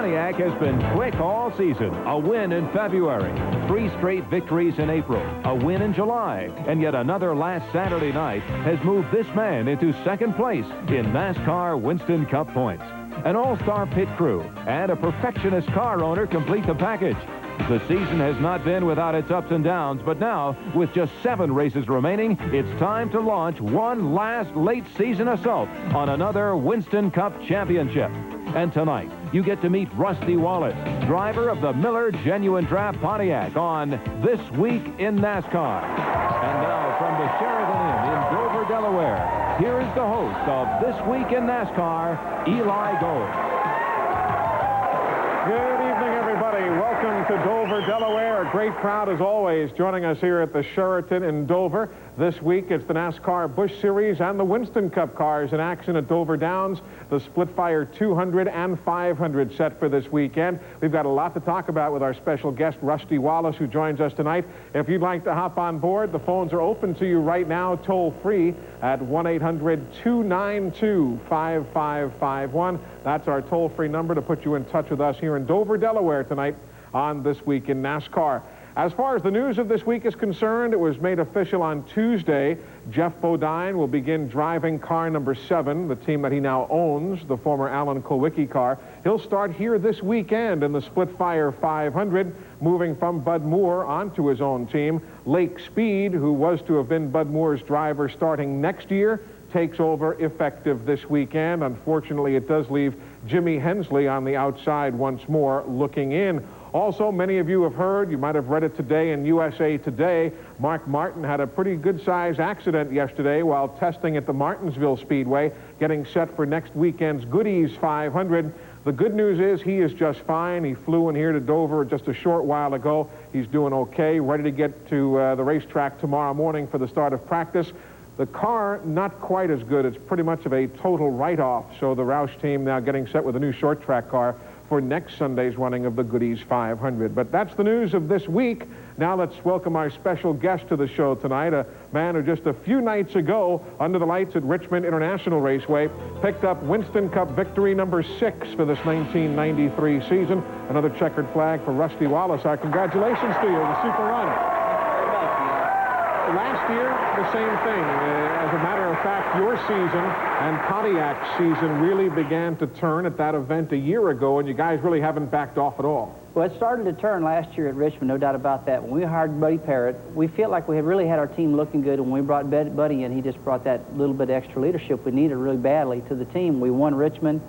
Pontiac has been quick all season. A win in February, 3 straight victories in April, a win in July, and yet another last Saturday night has moved this man into second place in NASCAR Winston Cup points. An all-star pit crew and a perfectionist car owner complete the package. The season has not been without its ups and downs, but now, with just 7 races remaining, it's time to launch one last late-season assault on another Winston Cup championship. And tonight, you get to meet Rusty Wallace, driver of the Miller Genuine Draft Pontiac, on This Week in NASCAR. And now, from the Sheraton Inn in Dover, Delaware, here is the host of This Week in NASCAR, Eli Gold. Good evening, everybody. Welcome to Dover, Delaware. A great crowd, as always, joining us here at the Sheraton in Dover. This week, it's the NASCAR Busch Series and the Winston Cup cars in action at Dover Downs. The Split-Fire 200 and 500 set for this weekend. We've got a lot to talk about with our special guest, Rusty Wallace, who joins us tonight. If you'd like to hop on board, the phones are open to you right now, toll-free at 1-800-292-5551. That's our toll-free number to put you in touch with us here in Dover, Delaware tonight on This Week in NASCAR. As far as the news of this week is concerned, it was made official on Tuesday. Jeff Bodine will begin driving car number 7, the team that he now owns, the former Alan Kulwicki car. He'll start here this weekend in the Split-Fire 500, moving from Bud Moore onto his own team. Lake Speed, who was to have been Bud Moore's driver starting next year, takes over effective this weekend. Unfortunately, it does leave Jimmy Hensley on the outside once more looking in. Also, many of you have heard, you might have read it today in USA Today, Mark Martin had a pretty good-sized accident yesterday while testing at the Martinsville Speedway, getting set for next weekend's Goodies 500. The good news is he is just fine. He flew in here to Dover just a short while ago. He's doing okay, ready to get to the racetrack tomorrow morning for the start of practice. The car, not quite as good. It's pretty much of a total write-off. So the Roush team now getting set with a new short track car for next Sunday's running of the Goodies 500. But that's the news of this week. Now let's welcome our special guest to the show tonight, a man who just a few nights ago, under the lights at Richmond International Raceway, picked up Winston Cup victory number 6 for this 1993 season. Another checkered flag for Rusty Wallace. Our congratulations to you, the super run. Last year, the same thing. As a matter of fact, your season and Pontiac's season really began to turn at that event a year ago, and you guys really haven't backed off at all. Well, it started to turn last year at Richmond, no doubt about that. When we hired Buddy Parrott, we felt like we had really had our team looking good, and when we brought Buddy in, he just brought that little bit extra leadership we needed really badly to the team. We won Richmond,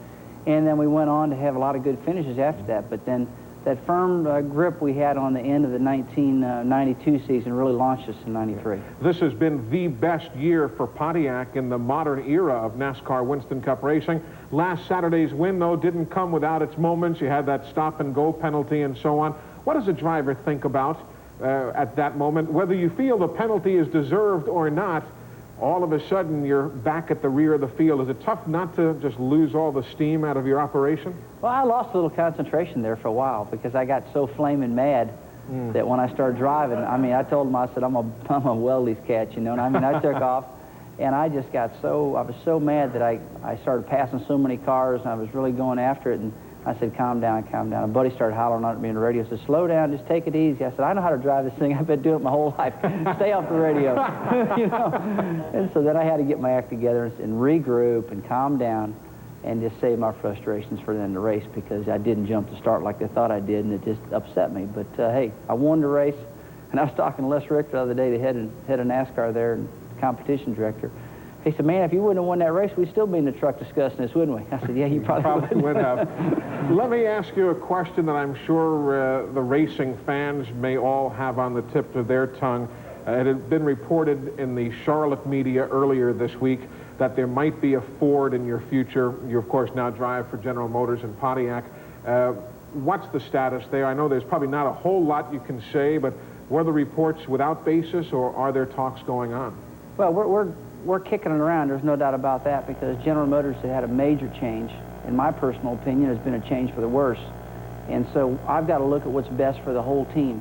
and then we went on to have a lot of good finishes after that, but then that firm grip we had on the end of the 1992 season really launched us in 93. This has been the best year for Pontiac in the modern era of NASCAR Winston Cup racing. Last Saturday's win, though, didn't come without its moments. You had that stop-and-go penalty and so on. What does a driver think about at that moment? Whether you feel the penalty is deserved or not, all of a sudden you're back at the rear of the field. Is it tough not to just lose all the steam out of your operation? Well, I lost a little concentration there for a while because I got so flaming mad that when I started driving, I mean, I told him, I said, I'm a weld these cats, you know, and I mean, I took off, and I just got I was so mad that I started passing so many cars, and I was really going after it, and I said, calm down, calm down. And Buddy started hollering at me on the radio. He said, slow down, just take it easy. I said, I know how to drive this thing. I've been doing it my whole life. Stay off the radio. You know? And so then I had to get my act together and regroup and calm down and just save my frustrations for the end of the race because I didn't jump to start like I thought I did, and it just upset me. But, hey, I won the race. And I was talking to Les Richter the other day, the head of NASCAR there, and competition director. He said, man, if you wouldn't have won that race, we'd still be in the truck discussing this, wouldn't we? I said, yeah, you probably would have. Let me ask you a question that I'm sure the racing fans may all have on the tip of their tongue. It had been reported in the Charlotte media earlier this week that there might be a Ford in your future. You, of course, now drive for General Motors in Pontiac. What's the status there? I know there's probably not a whole lot you can say, but were the reports without basis, or are there talks going on? Well, we're kicking it around, there's no doubt about that, because General Motors has had a major change. In my personal opinion, has been a change for the worse. And so I've got to look at what's best for the whole team.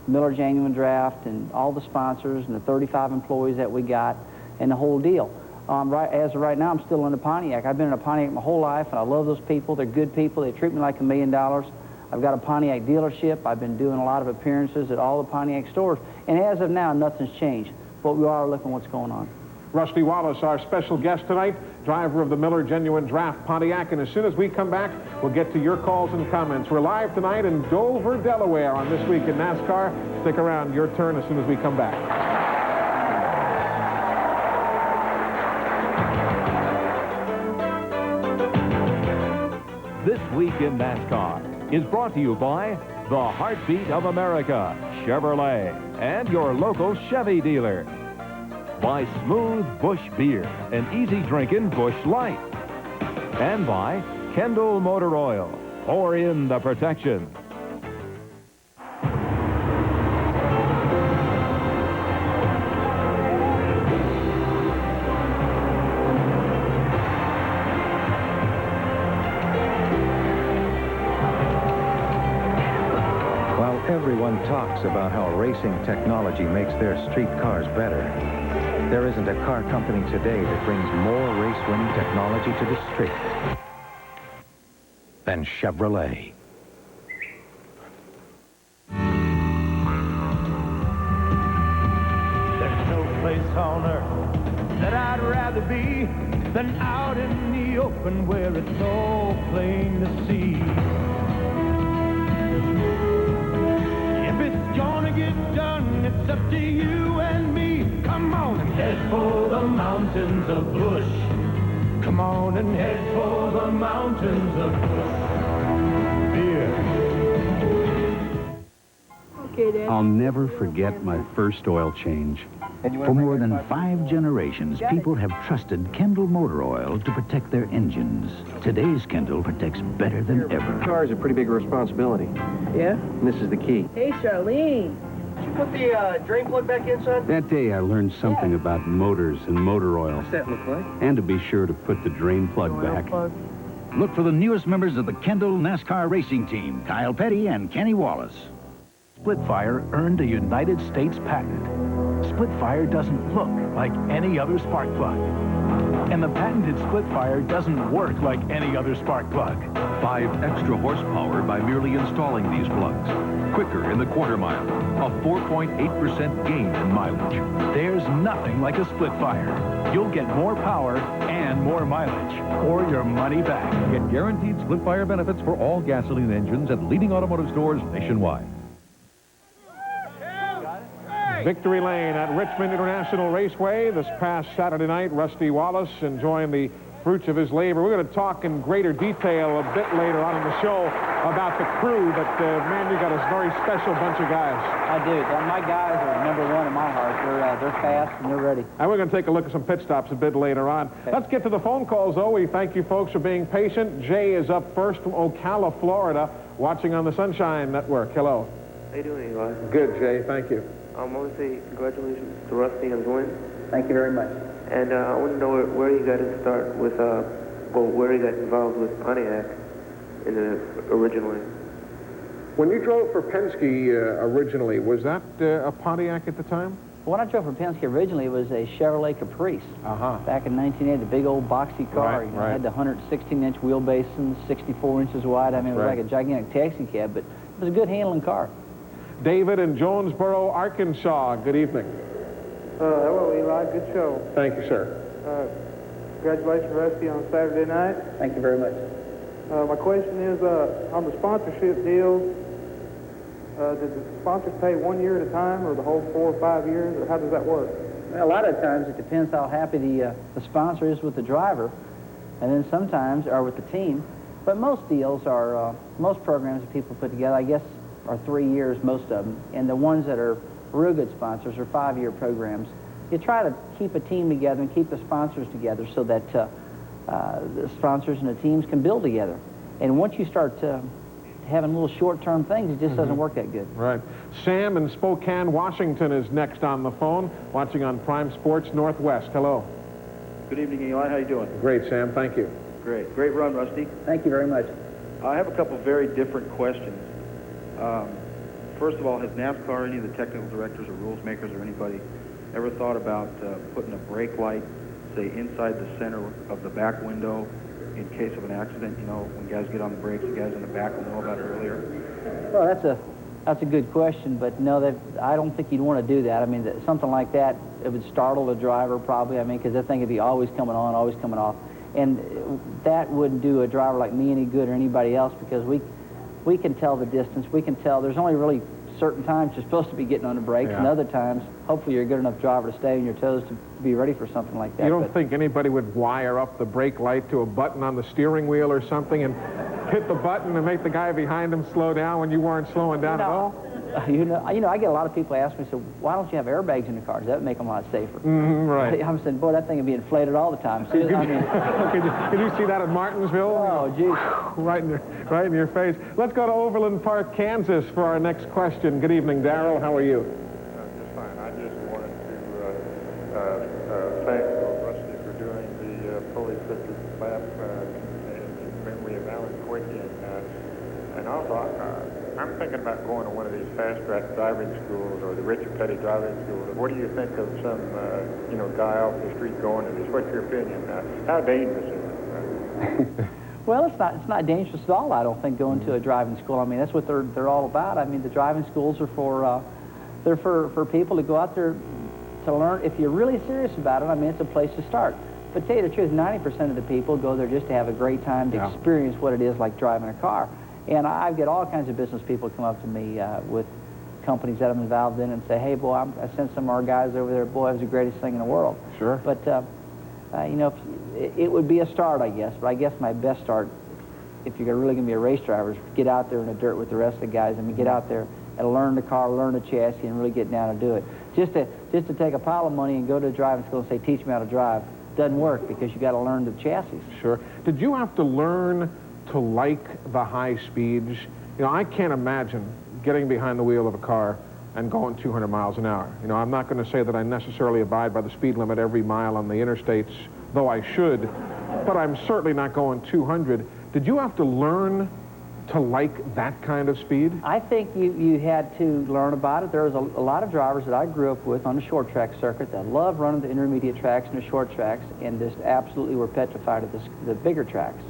Miller Genuine Draft and all the sponsors and the 35 employees that we got and the whole deal. As of right now, I'm still in a Pontiac. I've been in a Pontiac my whole life, and I love those people. They're good people. They treat me like $1 million. I've got a Pontiac dealership. I've been doing a lot of appearances at all the Pontiac stores. And as of now, nothing's changed. But we are looking at what's going on. Rusty Wallace, our special guest tonight, driver of the Miller Genuine Draft Pontiac. And as soon as we come back, we'll get to your calls and comments. We're live tonight in Dover, Delaware on This Week in NASCAR. Stick around. Your turn as soon as we come back. This Week in NASCAR is brought to you by the Heartbeat of America, Chevrolet, and your local Chevy dealer. By Smooth Busch Beer, an easy-drinking Busch Light. And by Kendall Motor Oil, pour in the protection. Everyone talks about how racing technology makes their street cars better. There isn't a car company today that brings more race-winning technology to the street than Chevrolet. There's no place on earth that I'd rather be than out in the open where it's all plain to see. Gonna get done, it's up to you and me. Come on and head for the mountains of Busch. Come on and head for the mountains of Busch. Beer. Okay, Dad. I'll never forget my first oil change. For more than 5 generations, people have trusted Kendall Motor Oil to protect their engines. Today's Kendall protects better than ever. Car is a pretty big responsibility. Yeah? And this is the key. Hey, Charlene. Did you put the drain plug back in, son? That day, I learned something about motors and motor oil. What's that look like? And to be sure to put the drain plug back. Look for the newest members of the Kendall NASCAR racing team, Kyle Petty and Kenny Wallace. Splitfire earned a United States patent. Splitfire doesn't look like any other spark plug. And the patented Splitfire doesn't work like any other spark plug. 5 extra horsepower by merely installing these plugs. Quicker in the quarter mile. A 4.8% gain in mileage. There's nothing like a Splitfire. You'll get more power and more mileage, or your money back. Get guaranteed Splitfire benefits for all gasoline engines at leading automotive stores nationwide. Victory Lane at Richmond International Raceway this past Saturday night. Rusty Wallace enjoying the fruits of his labor. We're going to talk in greater detail a bit later on in the show about the crew, but man, you got a very special bunch of guys. I do. My guys are #1 in my heart. They're fast and they're ready. And we're going to take a look at some pit stops a bit later on. Okay. Let's get to the phone calls, though. We thank you folks for being patient. Jay is up first from Ocala, Florida, watching on the Sunshine Network. Hello. How you doing, Eli? Good, Jay. Thank you. I want to say congratulations to Rusty on his win. Thank you very much. And I want to know where you got to start with, where you got involved with Pontiac originally. When you drove for Penske originally, was that a Pontiac at the time? When I drove for Penske originally, it was a Chevrolet Caprice. Back in 1980, the big old boxy car. Right, It had the 116-inch wheelbase and 64 inches wide. I mean, it was like a gigantic taxi cab, but it was a good handling car. David in Jonesboro, Arkansas. Good evening. Hello, Eli. Good show. Thank you, sir. Congratulations, Rusty, on Saturday night. Thank you very much. My question is, on the sponsorship deal, did the sponsors pay 1 year at a time, or the whole 4 or 5 years, or how does that work? Well, a lot of times it depends how happy the sponsor is with the driver, and then sometimes, or with the team. But most deals are, most programs that people put together, I guess, are 3 years, most of them. And the ones that are real good sponsors are 5-year programs. You try to keep a team together and keep the sponsors together so that the sponsors and the teams can build together. And once you start having little short-term things, it just doesn't work that good. Right. Sam in Spokane, Washington is next on the phone, watching on Prime Sports Northwest. Hello. Good evening, Eli. How you doing? Great, Sam. Thank you. Great. Great run, Rusty. Thank you very much. I have a couple very different questions. First of all, has NASCAR, any of the technical directors or rules makers or anybody ever thought about putting a brake light say, inside the center of the back window in case of an accident? You know, when guys get on the brakes, the guys in the back will know about it earlier. Well, that's a good question, but no, I don't think you'd want to do that. I mean, something like that, it would startle the driver probably. I mean, because that thing would be always coming on, always coming off. And that wouldn't do a driver like me any good or anybody else, because we can tell the distance. We can tell there's only really certain times you're supposed to be getting on the brakes, and other times, hopefully you're a good enough driver to stay on your toes to be ready for something like that. You don't think anybody would wire up the brake light to a button on the steering wheel or something and hit the button and make the guy behind him slow down when you weren't slowing down at all? You know, I get a lot of people ask me, so why don't you have airbags in the cars? That would make them a lot safer. Right. I'm saying, boy, that thing would be inflated all the time. Could you see that at Martinsville? Oh, geez. Right in your face. Let's go to Overland Park, Kansas for our next question. Good evening, Darrell. How are you? Just fine. I just wanted to thank Rusty for doing the fully fitted lap in memory of Alan Quick. And also, I'm thinking about going to one of these fast-track driving schools or the Richard Petty driving schools. What do you think of some, guy off the street going to this? What's your opinion? How dangerous is it? Well, it's not dangerous at all, I don't think, going to a driving school. I mean, that's what they're all about. I mean, the driving schools are for people to go out there to learn. If you're really serious about it, I mean, it's a place to start. But to tell you the truth, 90% of the people go there just to have a great time, to experience what it is like driving a car. And I get all kinds of business people come up to me with companies that I'm involved in and say, hey, boy, I sent some of our guys over there. Boy, it was the greatest thing in the world. Sure. But, it would be a start, I guess. But I guess my best start, if you're really going to be a race driver, is get out there in the dirt with the rest of the guys. I mean, get out there and learn the car, learn the chassis, and really get down and do it. Just to take a pile of money and go to a driving school and say, teach me how to drive, doesn't work, because you got to learn the chassis. Sure. Did you have to learn to like the high speeds? You know, I can't imagine getting behind the wheel of a car and going 200 miles an hour. You know, I'm not going to say that I necessarily abide by the speed limit every mile on the interstates, though I should, but I'm certainly not going 200. Did you have to learn to like that kind of speed? I think you had to learn about it. There was a lot of drivers that I grew up with on the short track circuit that loved running the intermediate tracks and the short tracks, and just absolutely were petrified of the bigger tracks.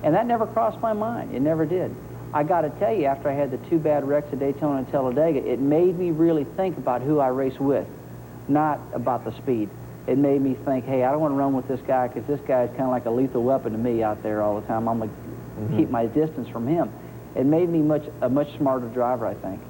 And that never crossed my mind. It never did. I got to tell you, after I had the two bad wrecks at Daytona and Talladega, it made me really think about who I race with, not about the speed. It made me think, hey, I don't want to run with this guy, because this guy is kind of like a lethal weapon to me out there all the time. I'm going to keep my distance from him. It made me a much smarter driver, I think.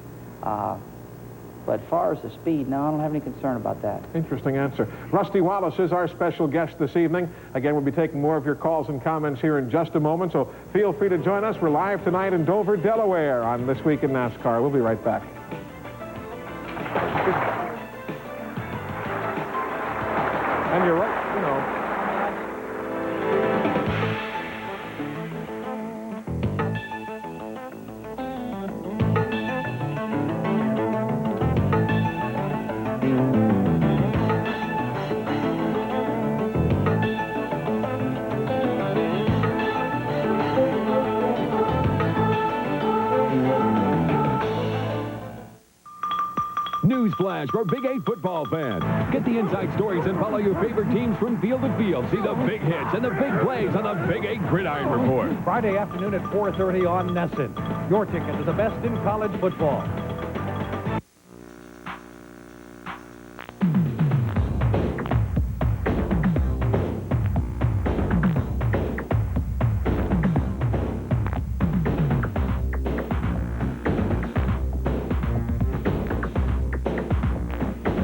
But as far as the speed, no, I don't have any concern about that. Interesting answer. Rusty Wallace is our special guest this evening. Again, we'll be taking more of your calls and comments here in just a moment, so feel free to join us. We're live tonight in Dover, Delaware on This Week in NASCAR. We'll be right back. And you're right, you know. Newsflash for Big 8 football fans. Get the inside stories and follow your favorite teams from field to field. See the big hits and the big plays on the Big 8 Gridiron Report. Friday afternoon at 4:30 on NESN. Your ticket to the best in college football.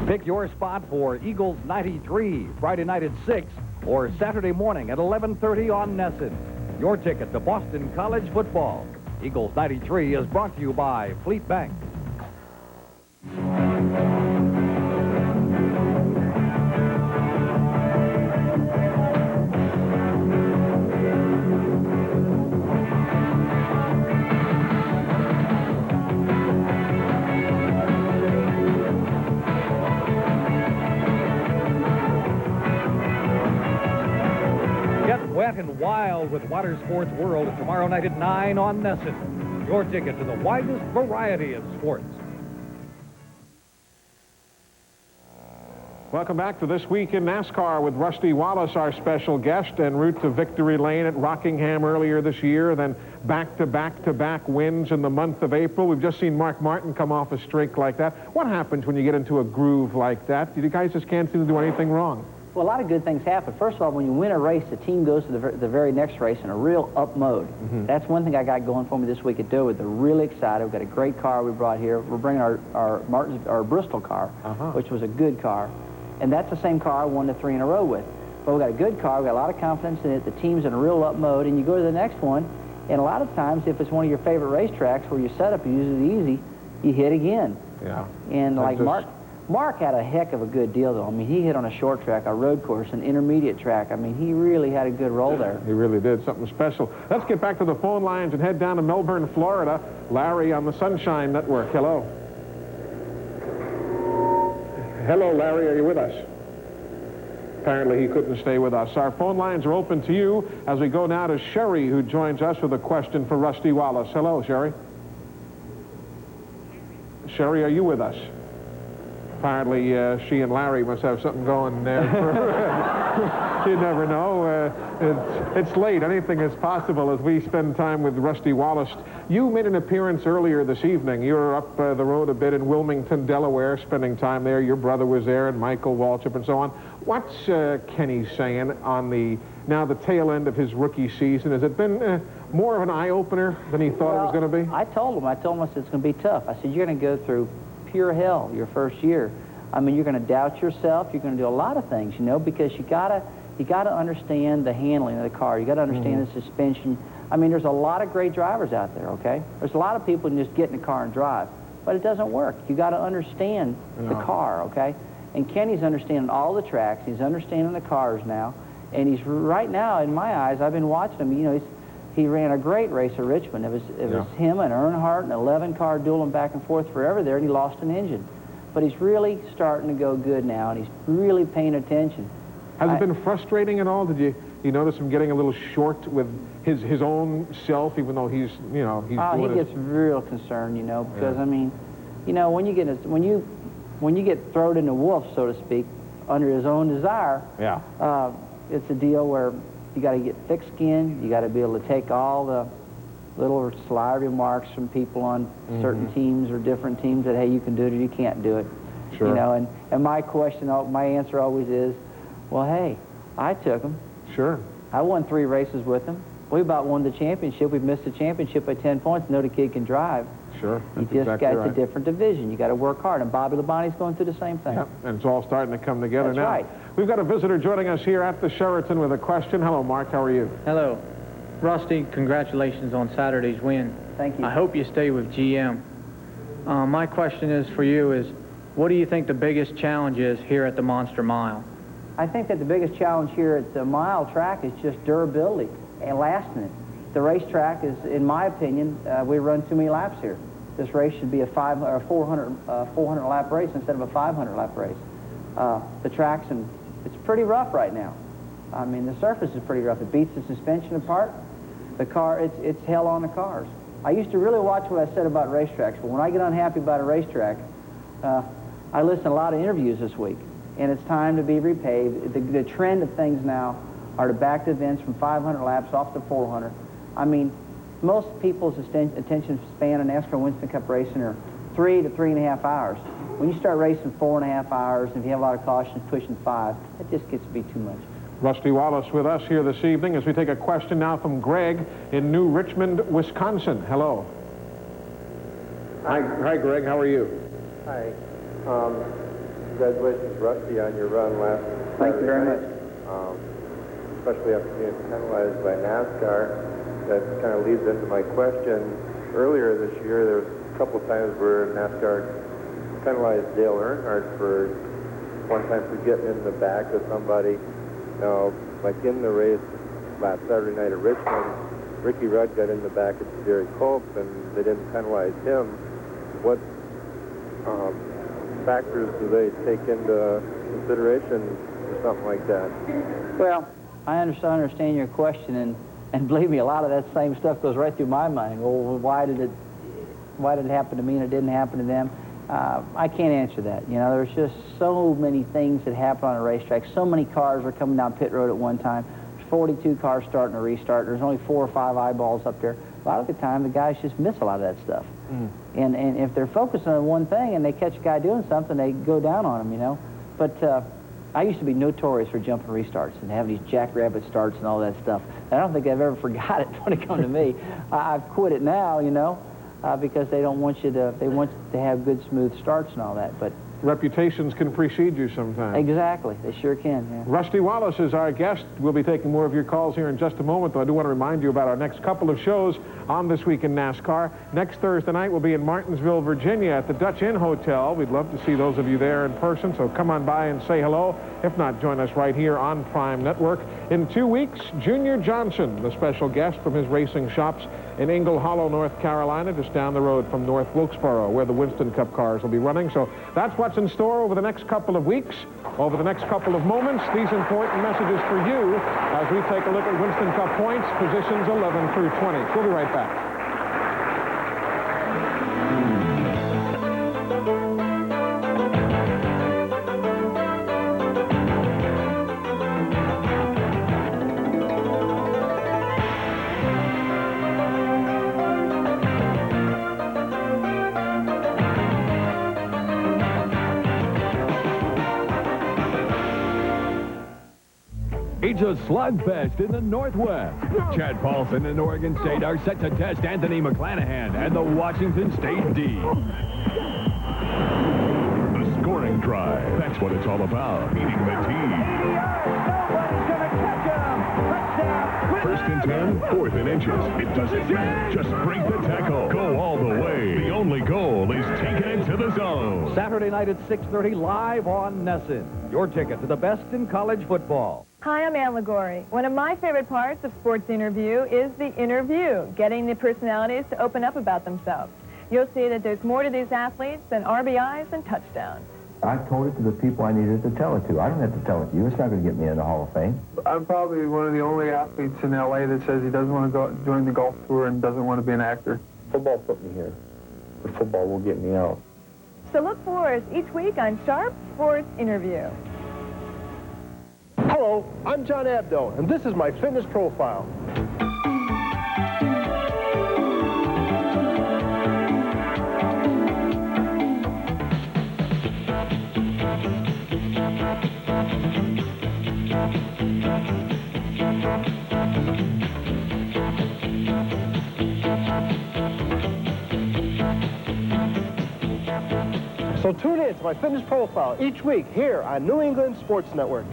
Pick your spot for Eagles 93, Friday night at 6, or Saturday morning at 11:30 on NESN. Your ticket to Boston College football. Eagles 93 is brought to you by Fleet Bank. Wet and wild with Motorsports World tomorrow night at 9 on NESN. Your ticket to the widest variety of sports. Welcome back to This Week in NASCAR with Rusty Wallace, our special guest, en route to victory lane at Rockingham earlier this year, then back-to-back-to-back wins in the month of April. We've just seen Mark Martin come off a streak like that. What happens when you get into a groove like that? You guys just can't seem to do anything wrong. Well, a lot of good things happen. First of all, when you win a race, the team goes to the very next race in a real up mode. That's one thing I got going for me this week at Dover. They're really excited. We've got a great car we brought here. We're bringing our Bristol car, which was a good car. And that's the same car I won the 3 in a row with. But we've got a good car. We've got a lot of confidence in it. The team's in a real up mode. And you go to the next one, and a lot of times, if it's one of your favorite racetracks where your setup is usually easy, you hit again. Yeah. And like Mark had a heck of a good deal, though. I mean, he hit on a short track, a road course, an intermediate track. I mean, he really had a good roll there. He really did, something special. Let's get back to the phone lines and head down to Melbourne, Florida. Larry on the Sunshine Network. Hello. Hello, Larry. Are you with us? Apparently, he couldn't stay with us. Our phone lines are open to you as we go now to Sherry, who joins us with a question for Rusty Wallace. Hello, Sherry. Sherry, are you with us? Apparently, she and Larry must have something going there. You never know. It's late. Anything is possible as we spend time with Rusty Wallace. You made an appearance earlier this evening. You were up the road a bit in Wilmington, Delaware, spending time there. Your brother was there, and Michael Waltrip, and so on. What's Kenny saying on the tail end of his rookie season? Has it been more of an eye-opener than he thought it was going to be? I told him I said it's going to be tough. I said, you're going to go through pure hell your first year. I mean, you're going to doubt yourself. You're going to do a lot of things, you know, because you gotta understand the handling of the car. You got to understand the suspension. I mean, there's a lot of great drivers out there. Okay, there's a lot of people who can just get in the car and drive, but it doesn't work. You got to understand the car. Okay, and Kenny's understanding all the tracks. He's understanding the cars now, and he's right now, in my eyes, I've been watching him. You know, he ran a great race at Richmond. It was him and Earnhardt, an 11-car dueling back and forth forever there, and he lost an engine. But he's really starting to go good now, and he's really paying attention. Has it been frustrating at all? Did you notice him getting a little short with his own self, even though he's he gets real concerned, you know, because I mean, you know, when you get thrown in the wolf, so to speak, under his own desire, it's a deal where you got to get thick skin. You got to be able to take all the little sly remarks from people on certain teams or different teams that, hey, you can do it or you can't do it. Sure. You know, and my answer always is, well, hey, I took him. Sure. I won 3 races with him. We about won the championship. We missed the championship by 10 points. No, the kid can drive. Sure. You just got a different division. You got to work hard. And Bobby Labonte's going through the same thing. Yep. And it's all starting to come together now. That's right. We've got a visitor joining us here at the Sheraton with a question. Hello, Mark. How are you? Hello. Rusty, congratulations on Saturday's win. Thank you. I hope you stay with GM. My question is for you is, what do you think the biggest challenge is here at the Monster Mile? I think that the biggest challenge here at the mile track is just durability and lasting it. The racetrack is, in my opinion, we run too many laps here. This race should be a 400 lap race instead of a 500 lap race. The track's it's pretty rough right now. I mean, the surface is pretty rough. It beats the suspension apart. The car, it's hell on the cars. I used to really watch what I said about racetracks, but when I get unhappy about a racetrack, I listen to a lot of interviews this week, and it's time to be repaved. The trend of things now are to back the events from 500 laps off to 400. I mean, most people's attention span in NASCAR Winston Cup racing are 3 to 3.5 hours. When you start racing 4.5 hours, and if you have a lot of cautions pushing 5, it just gets to be too much. Rusty Wallace with us here this evening as we take a question now from Greg in New Richmond, Wisconsin. Hello. Hi, Greg. How are you? Hi. Congratulations, Rusty, on your run last Saturday. Thank you very much. Especially after being penalized by NASCAR. That kind of leads into my question. Earlier this year, there was a couple of times where NASCAR penalized Dale Earnhardt for one time for getting in the back of somebody. Now, like in the race last Saturday night at Richmond, Ricky Rudd got in the back of Jerry Cope, and they didn't penalize him. What factors do they take into consideration for something like that? Well, I understand your question, and believe me, a lot of that same stuff goes right through my mind. Well, why did it happen to me and it didn't happen to them? I can't answer that. You know, there's just so many things that happen on a racetrack. So many cars are coming down pit road at one time. There's 42 cars starting a restart. There's only 4 or 5 eyeballs up there. A lot of the time, the guys just miss a lot of that stuff. And if they're focusing on one thing and they catch a guy doing something, they go down on him, you know. But I used to be notorious for jumping restarts and having these jackrabbit starts and all that stuff. I don't think I've ever forgot it when it comes to me. I've quit it now, you know, because they don't want you to, they want to have good, smooth starts and all that. But reputations can precede you sometimes. Exactly. They sure can, yeah. Rusty Wallace is our guest. We'll be taking more of your calls here in just a moment, though I do want to remind you about our next couple of shows on This Week in NASCAR. Next Thursday night, we'll be in Martinsville, Virginia at the Dutch Inn Hotel. We'd love to see those of you there in person, so come on by and say hello. If not, join us right here on Prime Network. In 2 weeks, Junior Johnson, the special guest from his racing shops in Ingle Hollow, North Carolina, just down the road from North Wilkesboro, where the Winston Cup cars will be running. So that's what's in store over the next couple of weeks, over the next couple of moments. These important messages for you as we take a look at Winston Cup points, positions 11 through 20. We'll be right back. It's a slugfest in the Northwest. Chad Paulson and Oregon State are set to test Anthony McClanahan and the Washington State D. The scoring drive. That's what it's all about. Beating the team. First and 10, fourth and inches. It doesn't matter. Just break the tackle. Go all the way. The only goal is taking it to the zone. Saturday night at 6:30 live on NESN. Your ticket to the best in college football. Hi, I'm Ann Ligori. One of my favorite parts of Sports Interview is the interview, getting the personalities to open up about themselves. You'll see that there's more to these athletes than RBIs and touchdowns. I told it to the people I needed to tell it to. I don't have to tell it to you. It's not going to get me in the Hall of Fame. I'm probably one of the only athletes in L.A. that says he doesn't want to go join the golf tour and doesn't want to be an actor. Football put me here, but football will get me out. So look for us each week on Sharp Sports Interview. Hello, I'm John Abdo, and this is my fitness profile. So tune in to my fitness profile each week here on New England Sports Network.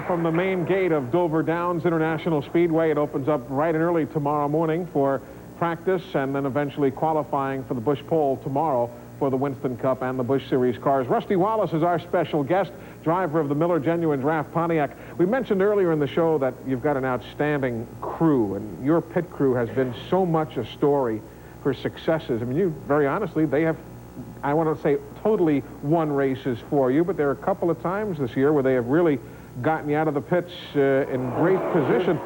From the main gate of Dover Downs International Speedway. It opens up bright and early tomorrow morning for practice and then eventually qualifying for the Busch Pole tomorrow for the Winston Cup and the Busch Series cars. Rusty Wallace is our special guest, driver of the Miller Genuine Draft Pontiac. We mentioned earlier in the show that you've got an outstanding crew, and your pit crew has been so much a story for successes. I mean, you, very honestly, they have, I want to say, totally won races for you, but there are a couple of times this year where they have really gotten you out of the pits in great position.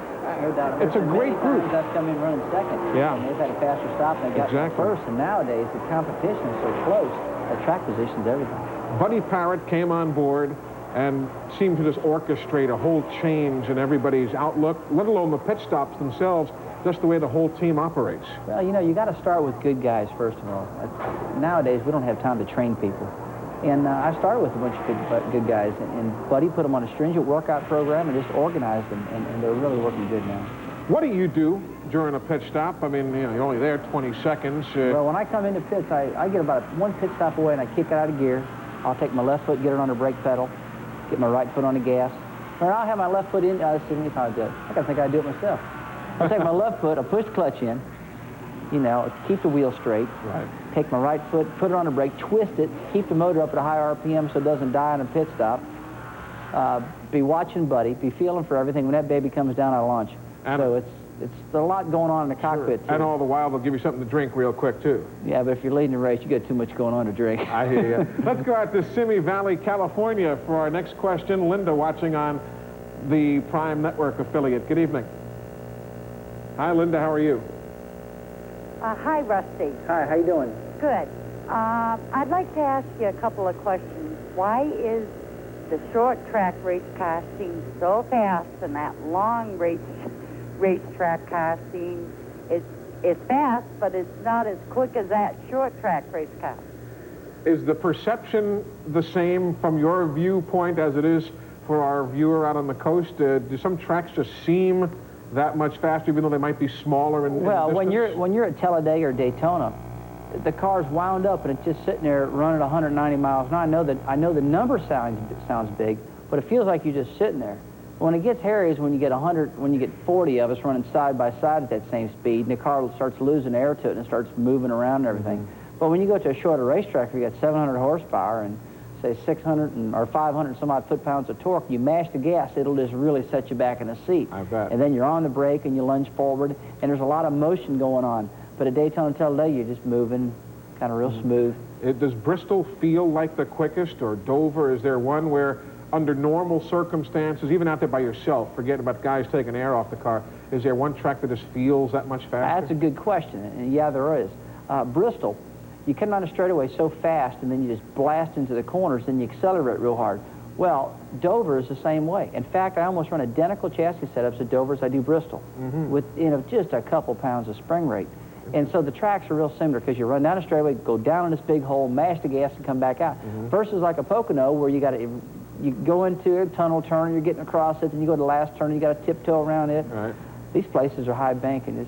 It's a great group. That's coming running second. Yeah. And they've had a faster stop and they got first. And nowadays the competition is so close. The track position's everything. Buddy Parrott came on board and seemed to just orchestrate a whole change in everybody's outlook, let alone the pit stops themselves, just the way the whole team operates. Well, you know, you got to start with good guys first of all. Nowadays we don't have time to train people. And I started with a bunch of good guys, and Buddy put them on a stringent workout program and just organized them, and they're really working good now. What do you do during a pit stop? I mean, you know, you're only there 20 seconds. Well, when I come into pits, I get about one pit stop away, and I kick it out of gear. I'll take my left foot, get it on the brake pedal, get my right foot on the gas. Or I'll have my left foot in. See me how I do it. I gotta think I do it myself. I'll take my left foot, I'll push the clutch in, you know, keep the wheel straight. Right. Take my right foot, put it on the brake, twist it, keep the motor up at a high RPM so it doesn't die on a pit stop. Be watching Buddy, be feeling for everything. When that baby comes down, I launch. And so it's it's a lot going on in the cockpit, too. And all the while, they'll give you something to drink real quick, too. Yeah, but if you're leading the race, you got too much going on to drink. I hear you. Let's go out to Simi Valley, California for our next question. Linda watching on the Prime Network affiliate. Good evening. Hi, Linda. How are you? Hi, Rusty. Hi, how you doing? Good. I'd like to ask you a couple of questions. Why is the short track race car scene so fast and that long racetrack car scene is fast, but it's not as quick as that short track race car? Is the perception the same from your viewpoint as it is for our viewer out on the coast? Do some tracks just seem that much faster, even though they might be smaller in Well, distance? when you're at Talladega or Daytona, the car's wound up and it's just sitting there running 190 miles an hour. I know the number sounds big, but it feels like you're just sitting there. When it gets hairy is when you get 40 of us running side by side at that same speed, and the car starts losing air to it and it starts moving around and everything. But when you go to a shorter racetrack, where you got 700 horsepower and say 600 or 500 some odd foot-pounds of torque, you mash the gas, it'll just really set you back in the seat. I bet. And then you're on the brake and you lunge forward, and there's a lot of motion going on. But at Daytona and Talladega, you're just moving kind of real smooth. Does Bristol feel like the quickest, or Dover? Is there one where, under normal circumstances, even out there by yourself, forget about guys taking air off the car, is there one track that just feels that much faster? That's a good question, and yeah, there is. Bristol, you come down a straightaway so fast, and then you just blast into the corners, and you accelerate real hard. Well, Dover is the same way. In fact, I almost run identical chassis setups at Dover as I do Bristol, with just a couple pounds of spring rate. And so the tracks are real similar, because you run down a straightaway, go down in this big hole, mash the gas, and come back out. Versus like a Pocono, where you go into a tunnel turn, you're getting across it, then you go to the last turn, and you got to tiptoe around it. Right. These places are high bank, and there's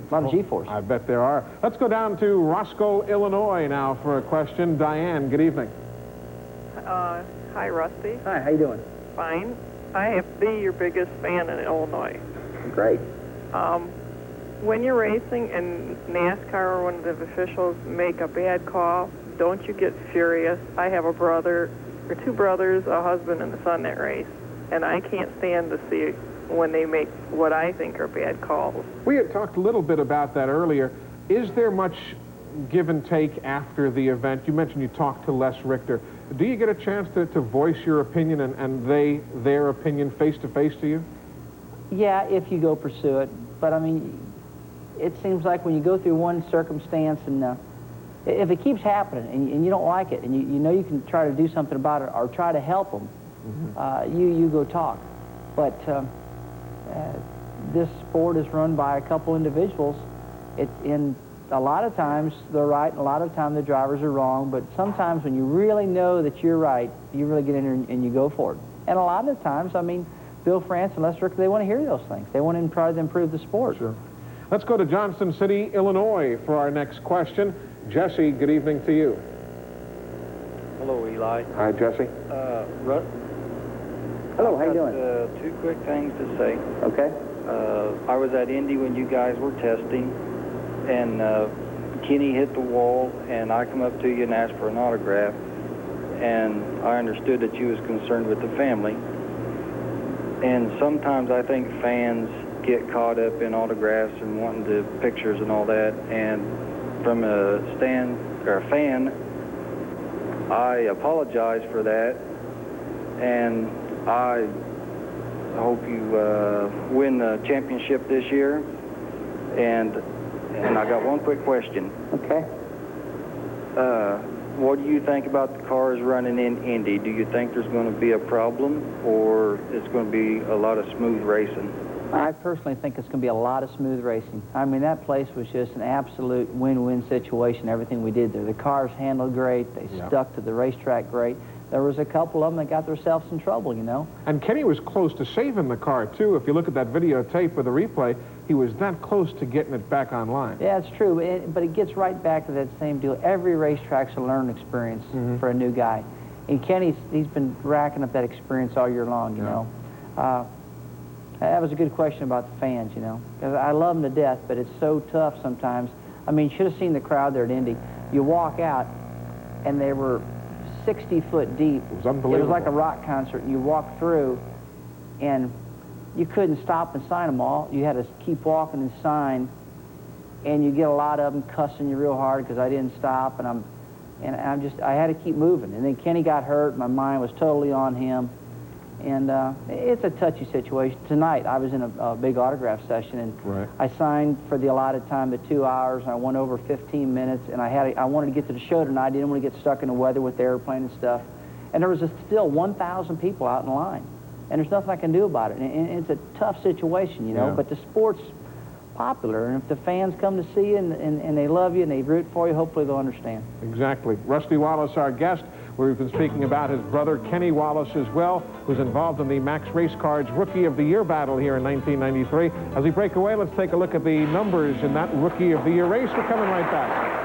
a lot of G-force. I bet there are. Let's go down to Roscoe, Illinois now for a question. Diane, good evening. Hi, Rusty. Hi, how you doing? Fine. I have to be your biggest fan in Illinois. Great. When you're racing and NASCAR or one of the officials make a bad call, don't you get furious? I have a brother, or two brothers, a husband and a son that race, and I can't stand to see when they make what I think are bad calls. We had talked a little bit about that earlier. Is there much give and take after the event? You mentioned you talked to Les Richter. Do you get a chance to voice your opinion and their opinion face-to-face to you? Yeah, if you go pursue it. But, I mean, it seems like when you go through one circumstance and if it keeps happening and you don't like it and you know you can try to do something about it or try to help them, you go talk. But this sport is run by a couple individuals. In a lot of times they're right, and a lot of times the drivers are wrong, but sometimes when you really know that you're right, you really get in there and you go for it. And a lot of the times, I mean, Bill France and Les Richter, they want to hear those things. They want to try to improve the sport. Sure. Let's go to Johnson City, Illinois for our next question. Jesse, good evening to you. Hello, Eli. Hi, Jesse. Hello, how you doing? Two quick things to say. Okay. I was at Indy when you guys were testing, and Kenny hit the wall, and I come up to you and asked for an autograph, and I understood that you was concerned with the family. And sometimes I think fans get caught up in autographs and wanting the pictures and all that, and from a fan, I apologize for that, and I hope you win the championship this year. And I got one quick question. Okay. What do you think about the cars running in Indy? Do you think there's going to be a problem, or it's going to be a lot of smooth racing? I personally think it's going to be a lot of smooth racing. I mean, that place was just an absolute win-win situation, everything we did there. The cars handled great. They stuck to the racetrack great. There was a couple of them that got themselves in trouble, you know. And Kenny was close to saving the car, too. If you look at that videotape or the replay, he was that close to getting it back online. Yeah, it's true, but it gets right back to that same deal. Every racetrack's a learning experience for a new guy. And Kenny's, he's been racking up that experience all year long, you know. That was a good question about the fans, you know. 'Cause I love them to death, but it's so tough sometimes. I mean, you should have seen the crowd there at Indy. You walk out, and they were 60 foot deep. It was unbelievable. It was like a rock concert. You walk through, and you couldn't stop and sign them all. You had to keep walking and sign, and you get a lot of them cussing you real hard because I didn't stop, and I had to keep moving. And then Kenny got hurt. My mind was totally on him, and it's a touchy situation. Tonight, I was in a big autograph session, and I signed for the allotted time to 2 hours, and I went over 15 minutes, and I wanted to get to the show tonight. I didn't want to get stuck in the weather with the airplane and stuff. And there was still 1,000 people out in line, and there's nothing I can do about it. And it's a tough situation, you know, but the sport's popular, and if the fans come to see you and they love you and they root for you, hopefully they'll understand. Exactly. Rusty Wallace, our guest. We've been speaking about his brother, Kenny Wallace, as well, who's involved in the Max Race Cards Rookie of the Year battle here in 1993. As we break away, let's take a look at the numbers in that Rookie of the Year race. We're coming right back.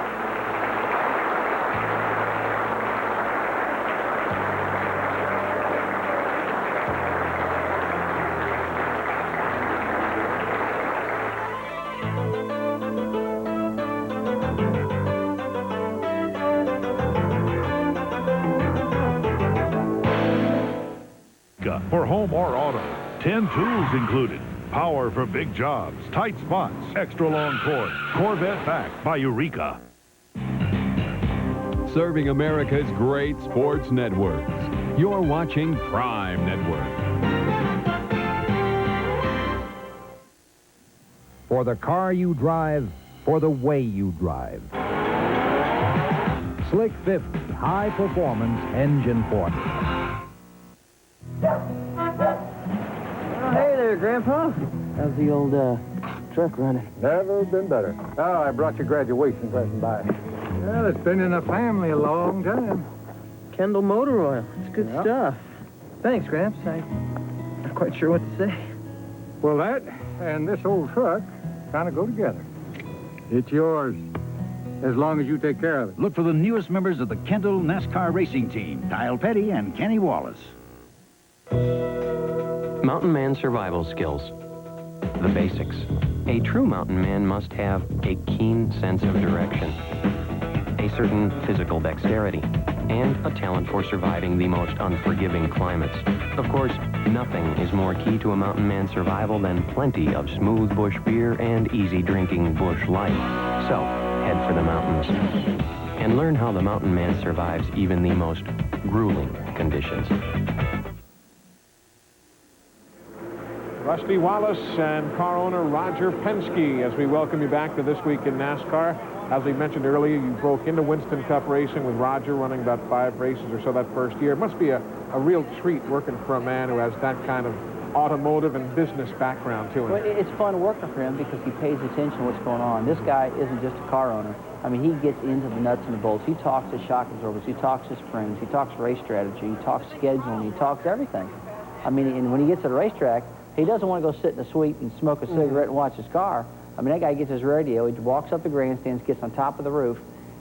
For home or auto, 10 tools included. Power for big jobs, tight spots, extra long cord, Corvette back by Eureka. Serving America's great sports networks. You're watching Prime Network. For the car you drive, for the way you drive. Slick 50 high performance engine formula. Hey there, Grandpa. How's the old truck running? Never been better. Oh, I brought your graduation present by. Well, it's been in the family a long time. Kendall Motor Oil. It's good stuff. Thanks, Gramps. I'm not quite sure what to say. Well, that and this old truck kind of go together. It's yours, as long as you take care of it. Look for the newest members of the Kendall NASCAR racing team, Kyle Petty and Kenny Wallace. Mountain man survival skills. The basics. A true mountain man must have a keen sense of direction, a certain physical dexterity, and a talent for surviving the most unforgiving climates. Of course, nothing is more key to a mountain man's survival than plenty of smooth bush beer and easy drinking bush life. So, head for the mountains and learn how the mountain man survives even the most grueling conditions. Rusty Wallace and car owner Roger Penske, as we welcome you back to This Week in NASCAR. As we mentioned earlier, you broke into Winston Cup racing with Roger, running about 5 races or so that first year. It must be a real treat working for a man who has that kind of automotive and business background to him. Well, it's fun working for him because he pays attention to what's going on. This guy isn't just a car owner. I mean, he gets into the nuts and the bolts. He talks to shock absorbers. He talks to springs. He talks race strategy. He talks scheduling. He talks everything. I mean, and when he gets to the racetrack, he doesn't want to go sit in the suite and smoke a cigarette and watch his car. I mean, that guy gets his radio, he walks up the grandstands, gets on top of the roof,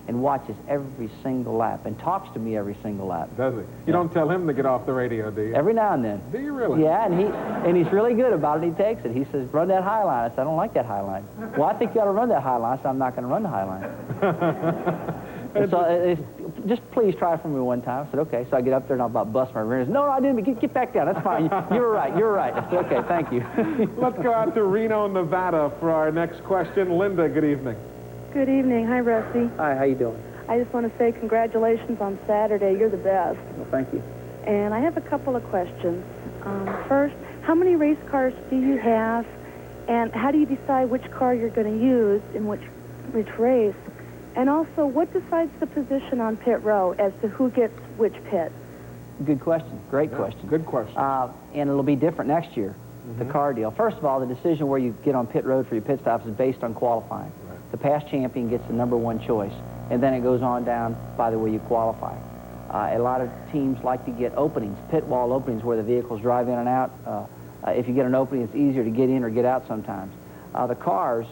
and watches every single lap and talks to me every single lap. Does he? You don't tell him to get off the radio, do you? Every now and then. Do you really? Yeah, and he's really good about it. He takes it. He says, run that high line. I said, I don't like that high line. Well, I think you ought to run that high line, so I'm not going to run the high line. So just please try it for me one time. I said, okay. So I get up there and I'll about bust my rear. No, I didn't. Get back down. That's fine. You were right. You were right. I said, okay, thank you. Let's go out to Reno, Nevada for our next question. Linda, good evening. Good evening. Hi, Rusty. Hi, how you doing? I just want to say congratulations on Saturday. You're the best. Well, thank you. And I have a couple of questions. First, how many race cars do you have? And how do you decide which car you're going to use in which race? And also, what decides the position on pit row as to who gets which pit? Good question. Great question. Good question. And it'll be different next year, the car deal. First of all, the decision where you get on pit road for your pit stops is based on qualifying. Right. The past champion gets the #1 choice, and then it goes on down by the way you qualify. A lot of teams like to get openings, pit wall openings, where the vehicles drive in and out. If you get an opening, it's easier to get in or get out sometimes. The cars,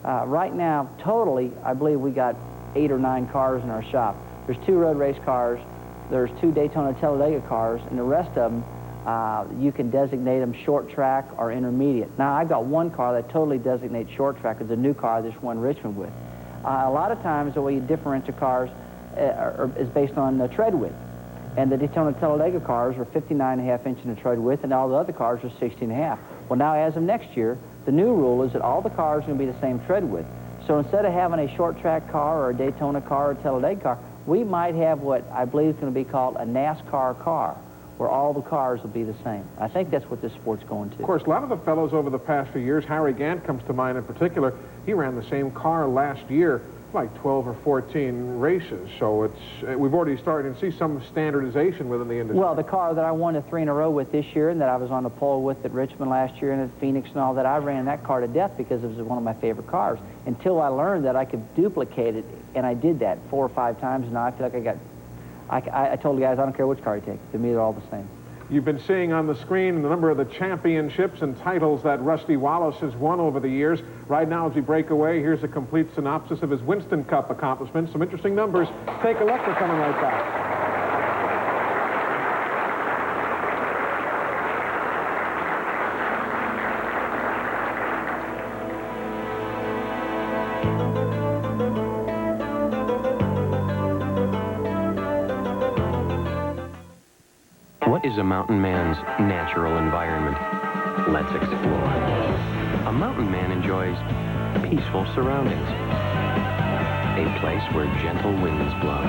right now, totally, I believe we got 8 or 9 cars in our shop. There's 2 road race cars, there's 2 Daytona Talladega cars, and the rest of them, you can designate them short track or intermediate. Now, I've got 1 car that totally designates short track. It's a new car I just won Richmond with. A lot of times, the way you differentiate cars is based on the tread width. And the Daytona Talladega cars were 59.5 inch in the tread width, and all the other cars were 60.5. Well, now as of next year, the new rule is that all the cars are going to be the same tread width. So instead of having a short track car or a Daytona car or a Talladega car, we might have what I believe is going to be called a NASCAR car, where all the cars will be the same. I think that's what this sport's going to. Of course, a lot of the fellows over the past few years, Harry Gant comes to mind in particular, he ran the same car last year, like 12 or 14 races. So it's we've already started to see some standardization within the industry. Well, the car that I won the 3 in a row with this year and that I was on the pole with at Richmond last year and at Phoenix and all that, I ran that car to death because it was one of my favorite cars until I learned that I could duplicate it, and I did that 4 or 5 times, and now I feel like I told the guys, I don't care which car you take. To me, they're all the same. You've been seeing on the screen the number of the championships and titles that Rusty Wallace has won over the years. Right now, as we break away, here's a complete synopsis of his Winston Cup accomplishments. Some interesting numbers. Take a look. We're coming right back. What is a mountain man's natural environment? Let's explore. A mountain man enjoys peaceful surroundings, a place where gentle winds blow,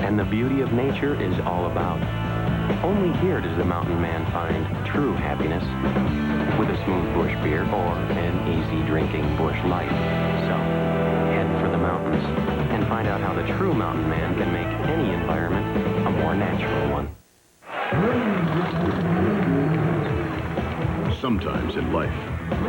and the beauty of nature is all about. Only here does the mountain man find true happiness with a smooth bush beer or an easy drinking bush light. So, head for the mountains and find out how the true mountain man can make any environment a more natural one. Sometimes in life,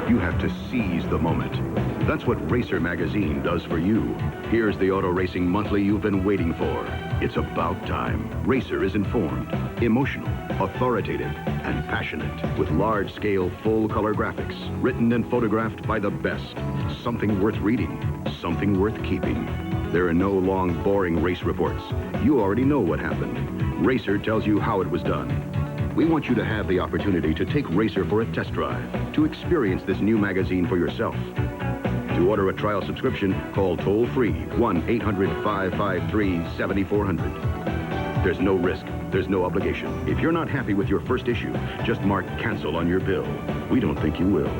you have to seize the moment. That's what Racer Magazine does for you. Here's the auto racing monthly you've been waiting for. It's about time. Racer is informed, emotional, authoritative, and passionate, with large-scale, full-color graphics, written and photographed by the best. Something worth reading, something worth keeping. There are no long, boring race reports. You already know what happened. Racer tells you how it was done. We want you to have the opportunity to take Racer for a test drive, to experience this new magazine for yourself. To order a trial subscription, call toll-free 1-800-553-7400. There's no risk, there's no obligation. If you're not happy with your first issue, just mark cancel on your bill. We don't think you will.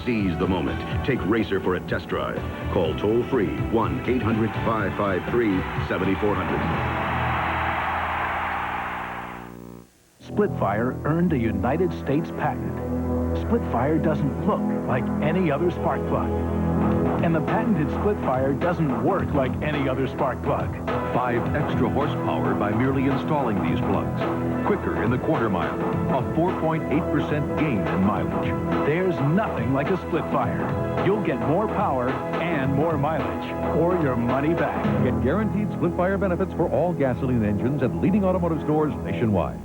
Seize the moment. Take Racer for a test drive. Call toll-free 1-800-553-7400. Splitfire earned a United States patent. Splitfire doesn't look like any other spark plug. And the patented Splitfire doesn't work like any other spark plug. 5 extra horsepower by merely installing these plugs. Quicker in the quarter mile. A 4.8% gain in mileage. There's nothing like a Splitfire. You'll get more power and more mileage, or your money back. Get guaranteed Splitfire benefits for all gasoline engines at leading automotive stores nationwide.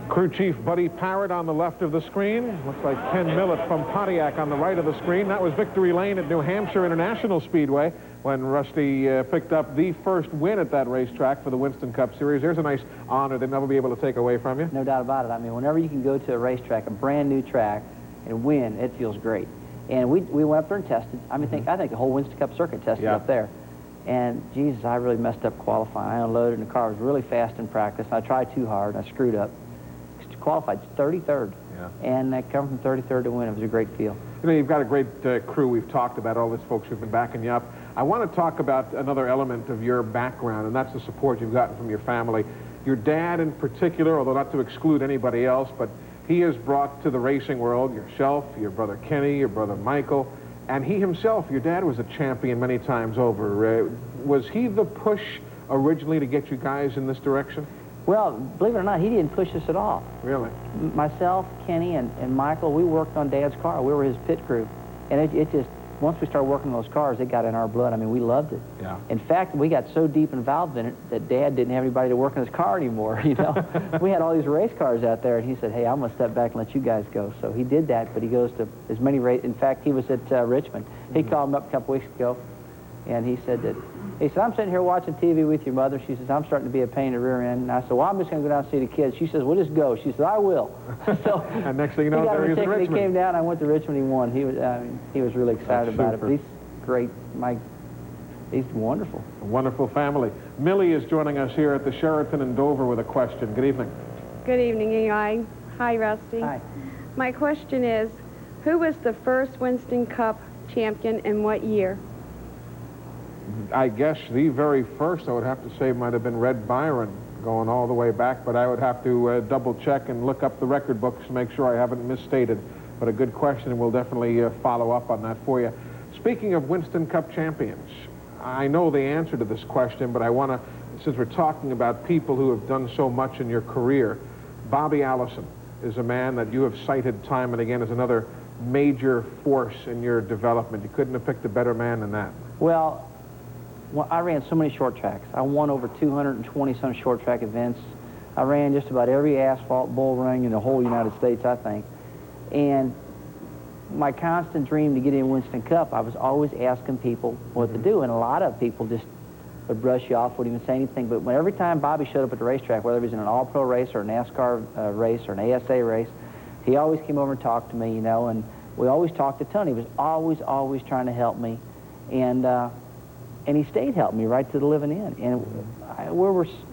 Crew Chief Buddy Parrott on the left of the screen. Looks like Ken Millett from Pontiac on the right of the screen. That was Victory Lane at New Hampshire International Speedway when Rusty picked up the first win at that racetrack for the Winston Cup Series. There's a nice honor they'll never be able to take away from you. No doubt about it. I mean, whenever you can go to a racetrack, a brand new track, and win, it feels great. And we went up there and tested. I mean, I think the whole Winston Cup circuit tested up there. And, Jesus, I really messed up qualifying. I unloaded, and the car was really fast in practice. I tried too hard, and I screwed up. Qualified 33rd, and come from 33rd to win. It was a great feel. You know, you've got a great crew. We've talked about all these folks who've been backing you up. I want to talk about another element of your background, and that's the support you've gotten from your family. Your dad in particular, although not to exclude anybody else, but he has brought to the racing world yourself, your brother Kenny, your brother Michael, and he himself, your dad was a champion many times over. Was he the push originally to get you guys in this direction? Well, believe it or not, he didn't push us at all. Really? Myself, Kenny, and Michael, we worked on Dad's car. We were his pit crew. And it just, once we started working on those cars, it got in our blood. I mean, we loved it. Yeah. In fact, we got so deep involved in it that Dad didn't have anybody to work on his car anymore, you know. We had all these race cars out there, and he said, hey, I'm going to step back and let you guys go. So he did that, but he goes to as many races. In fact, he was at Richmond. He called him up a couple weeks ago, and he said, I'm sitting here watching TV with your mother. She says, I'm starting to be a pain in the rear end. And I said, well, I'm just going to go down and see the kids. She says, well, just go. She said, I will. So and next thing you know, there he is in Richmond. He came down. I went to Richmond. He won. He was really excited about it. But he's great. He's wonderful. A wonderful family. Millie is joining us here at the Sheraton in Dover with a question. Good evening. Good evening, Eli. Hi, Rusty. Hi. My question is, who was the first Winston Cup champion and what year? I guess the very first, I would have to say, might have been Red Byron, going all the way back, but I would have to double check and look up the record books to make sure I haven't misstated. But a good question, and we'll definitely follow up on that for you. Speaking of Winston Cup champions, I know the answer to this question, but I want to, since we're talking about people who have done so much in your career, Bobby Allison is a man that you have cited time and again as another major force in your development. You couldn't have picked a better man than that. Well, I ran so many short tracks. I won over 220-some short track events. I ran just about every asphalt bull ring in the whole United States, I think. And my constant dream to get in Winston Cup, I was always asking people what to do, and a lot of people just would brush you off, wouldn't even say anything. But every time Bobby showed up at the racetrack, whether he was in an all-pro race or a NASCAR race or an ASA race, he always came over and talked to me, you know, and we always talked a ton. He was always trying to help me, and he stayed helping me right to the living end. And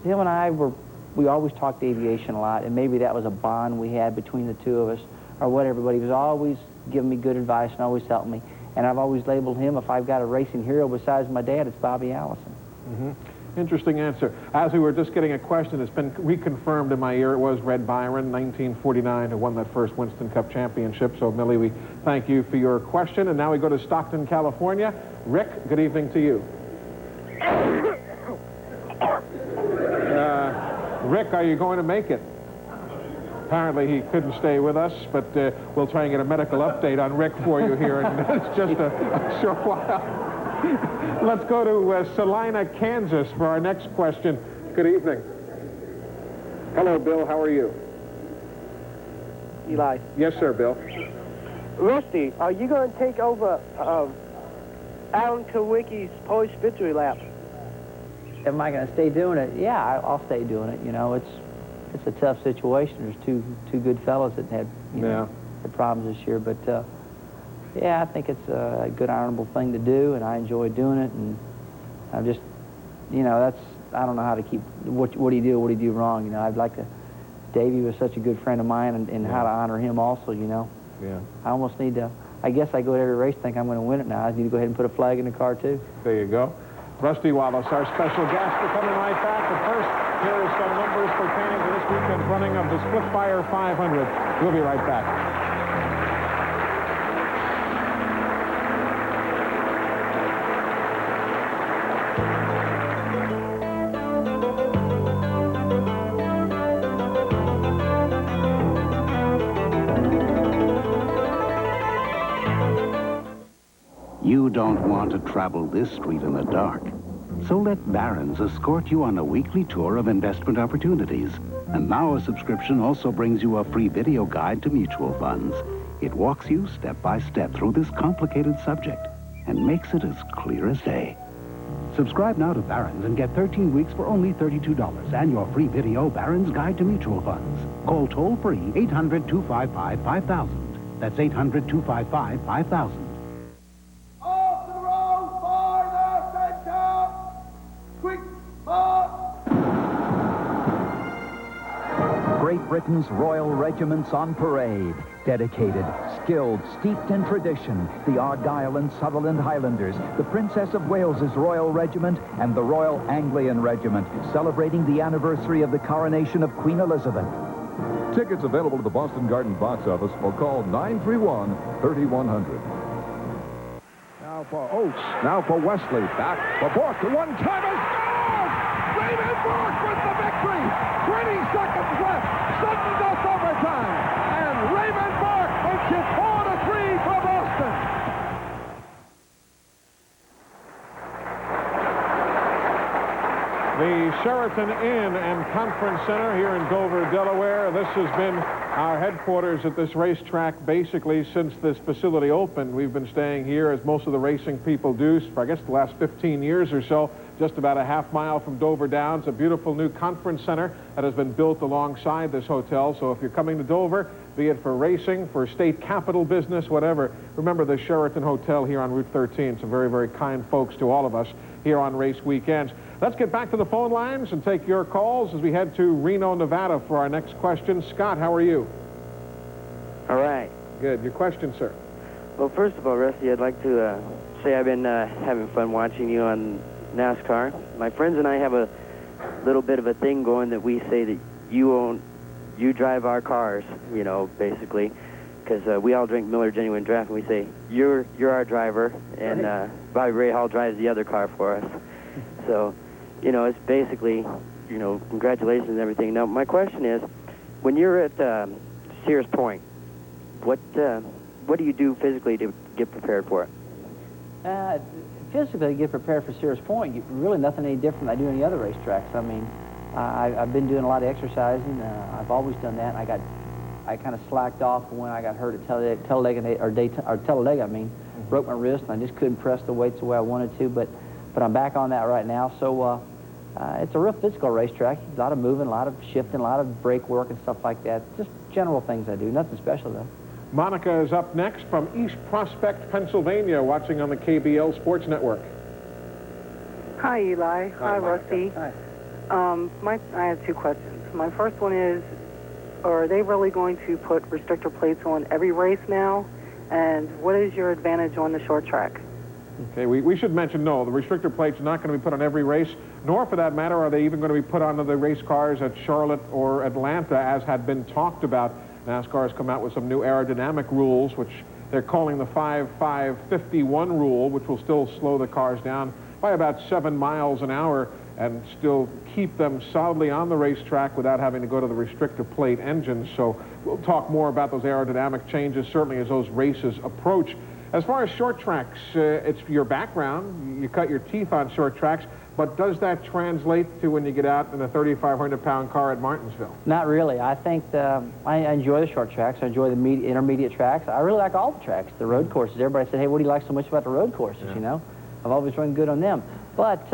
him and I we always talked aviation a lot, and maybe that was a bond we had between the two of us or whatever, but he was always giving me good advice and always helping me. And I've always labeled him, if I've got a racing hero besides my dad, it's Bobby Allison. Interesting answer. As we were just getting a question, it's been reconfirmed in my ear. It was Red Byron, 1949, who won that first Winston Cup championship. So, Millie, we thank you for your question. And now we go to Stockton, California. Rick, good evening to you. Rick, are you going to make it? Apparently he couldn't stay with us, but we'll try and get a medical update on Rick for you here in just a short while. Let's go to Salina, Kansas for our next question. Good evening. Hello, Bill. How are you? Eli. Yes, sir, Bill. Rusty, are you going to take over Alan Kowicki's Polish victory lap? Am I going to stay doing it? Yeah, I'll stay doing it. You know, it's a tough situation. There's two good fellows that had had problems this year, but yeah, I think it's a good, honorable thing to do, and I enjoy doing it. And I'm just, you know, I don't know how to keep what do you do wrong. You know, I'd like to. Davey was such a good friend of mine, and how to honor him also. You know. Yeah. I almost need to. I guess I go to every race think I'm going to win it now. I need to go ahead and put a flag in the car too. There you go. Rusty Wallace, our special guest, are coming right back. But first, here are some numbers pertaining to this weekend's running of the Splitfire 500. We'll be right back. You don't want to travel this street in the dark. So let Barron's escort you on a weekly tour of investment opportunities. And now a subscription also brings you a free video guide to mutual funds. It walks you step by step through this complicated subject and makes it as clear as day. Subscribe now to Barron's and get 13 weeks for only $32 and your free video Barron's Guide to Mutual Funds. Call toll-free 800-255-5000. That's 800-255-5000. Great Britain's Royal Regiments on parade. Dedicated, skilled, steeped in tradition. The Argyll and Sutherland Highlanders, the Princess of Wales's Royal Regiment, and the Royal Anglian Regiment, celebrating the anniversary of the coronation of Queen Elizabeth. Tickets available at the Boston Garden box office or call 931-3100. Now for Oates, now for Wesley, back for Bork, the one-timer, scores! Raymond Bork with the victory! 20 seconds left, sudden death overtime, and Raymond Bork makes it 4-3 for Boston. The Sheraton Inn and Conference Center here in Dover, Delaware. This has been our headquarters at this racetrack basically since this facility opened. We've been staying here, as most of the racing people do, for I guess the last 15 years or so. just about a half mile from Dover Downs, a beautiful new conference center that has been built alongside this hotel. So if you're coming to Dover, be it for racing, for state capital business, whatever, remember the Sheraton Hotel here on Route 13. Some very, very kind folks to all of us here on race weekends. Let's get back to the phone lines and take your calls as we head to Reno, Nevada for our next question. Scott, how are you? All right. Good. Your question, sir? Well, first of all, Rusty, I'd like to say I've been having fun watching you on NASCAR. My friends and I have a little bit of a thing going that we say that you drive our cars, you know, basically, because we all drink Miller Genuine Draft, and we say, you're our driver, and Bobby Ray Hall drives the other car for us. So, you know, it's basically, you know, congratulations and everything. Now, my question is, when you're at Sears Point, what do you do physically to get prepared for it? Physically, to get prepared for Sears Point, really nothing any different than I do any other racetracks. I mean, I've been doing a lot of exercising. I've always done that. I kind of slacked off when I got hurt at Talladega. I mean, broke my wrist, and I just couldn't press the weights the way I wanted to. But I'm back on that right now. So it's a real physical racetrack. A lot of moving, a lot of shifting, a lot of brake work and stuff like that. Just general things I do. Nothing special though. Monica is up next from East Prospect, Pennsylvania, watching on the KBL Sports Network. Hi, Eli. Hi, Rusty. Hi. I have two questions. My first one is, are they really going to put restrictor plates on every race now? And what is your advantage on the short track? Okay, we should mention, no, the restrictor plates are not going to be put on every race, nor for that matter are they even going to be put onto the race cars at Charlotte or Atlanta, as had been talked about. NASCAR has come out with some new aerodynamic rules, which they're calling the 5.551 rule, which will still slow the cars down by about 7 miles an hour and still keep them solidly on the racetrack without having to go to the restrictor plate engines. So we'll talk more about those aerodynamic changes, certainly as those races approach. As far as short tracks, it's your background. You cut your teeth on short tracks. But does that translate to when you get out in a 3,500-pound car at Martinsville? Not really. I think I enjoy the short tracks. I enjoy the intermediate tracks. I really like all the tracks, the road courses. Everybody said, hey, what do you like so much about the road courses, you know? I've always run good on them. But,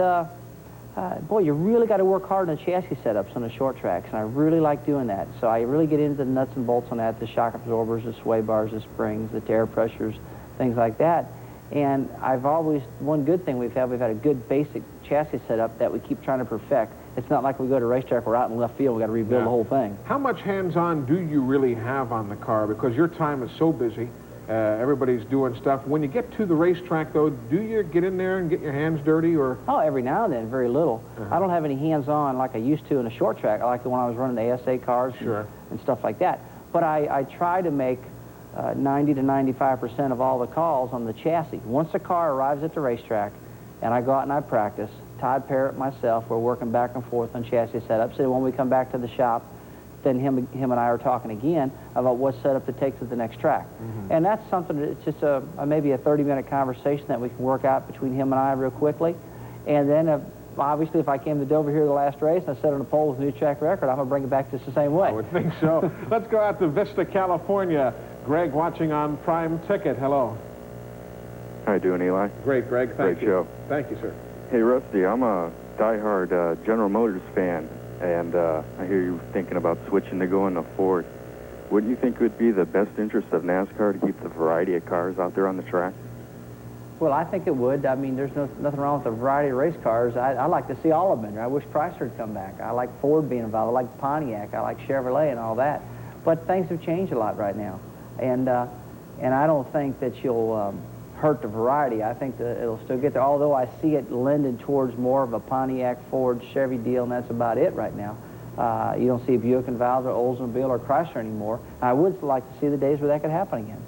boy, you really got to work hard on the chassis setups on the short tracks, and I really like doing that. So I really get into the nuts and bolts on that, the shock absorbers, the sway bars, the springs, the air pressures, things like that. And I've always, one good thing we've had a good basic chassis setup that we keep trying to perfect. It's not like we go to a racetrack, we're out in left field, we got to rebuild the whole thing. How much hands-on do you really have on the car? Because your time is so busy. Everybody's doing stuff. When you get to the racetrack, though, do you get in there and get your hands dirty, or? Oh, every now and then, very little. I don't have any hands-on like I used to in a short track. I like it when I was running the ASA cars and stuff like that. But I try to make 90 to 95% of all the calls on the chassis. Once the car arrives at the racetrack and I go out and I practice, Todd Parrott, myself, we're working back and forth on chassis setups. And when we come back to the shop, then him and I are talking again about what setup to take to the next track. And that's something that it's just maybe a 30-minute conversation that we can work out between him and I real quickly. And then obviously, if I came to Dover here the last race and I set on a pole with a new track record, I'm going to bring it back just the same way. I would think so. Let's go out to Vista, California. Greg watching on Prime Ticket. Hello. How you doing, Eli? Great, Greg. Thank you. Great show. Thank you, sir. Hey, Rusty, I'm a diehard General Motors fan, and I hear you thinking about switching to going to Ford. Wouldn't you think it would be the best interest of NASCAR to keep the variety of cars out there on the track? Well, I think it would. I mean, there's nothing wrong with the variety of race cars. I like to see all of them. I wish Chrysler would come back. I like Ford being involved. I like Pontiac. I like Chevrolet and all that. But things have changed a lot right now. And I don't think that you'll hurt the variety. I think that it'll still get there, although I see it lending towards more of a Pontiac, Ford, Chevy deal, and that's about it right now. You don't see Buick and Valve or Oldsmobile or Chrysler anymore. I would like to see the days where that could happen again.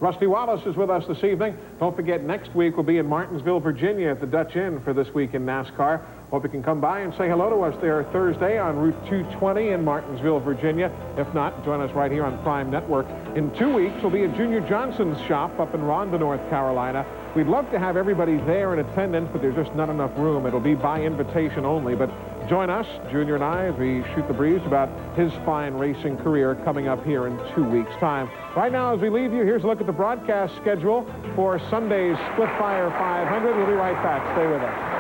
Rusty Wallace is with us this evening. Don't forget, next week we'll be in Martinsville, Virginia at the Dutch Inn for This Week in NASCAR. Hope you can come by and say hello to us there Thursday on Route 220 in Martinsville, Virginia. If not, join us right here on Prime Network. In 2 weeks, we'll be at Junior Johnson's shop up in Ronda, North Carolina. We'd love to have everybody there in attendance, but there's just not enough room. It'll be by invitation only, but join us, Junior and I, as we shoot the breeze about his fine racing career coming up here in 2 weeks' time. Right now, as we leave you, here's a look at the broadcast schedule for Sunday's Split Fire 500. We'll be right back. Stay with us.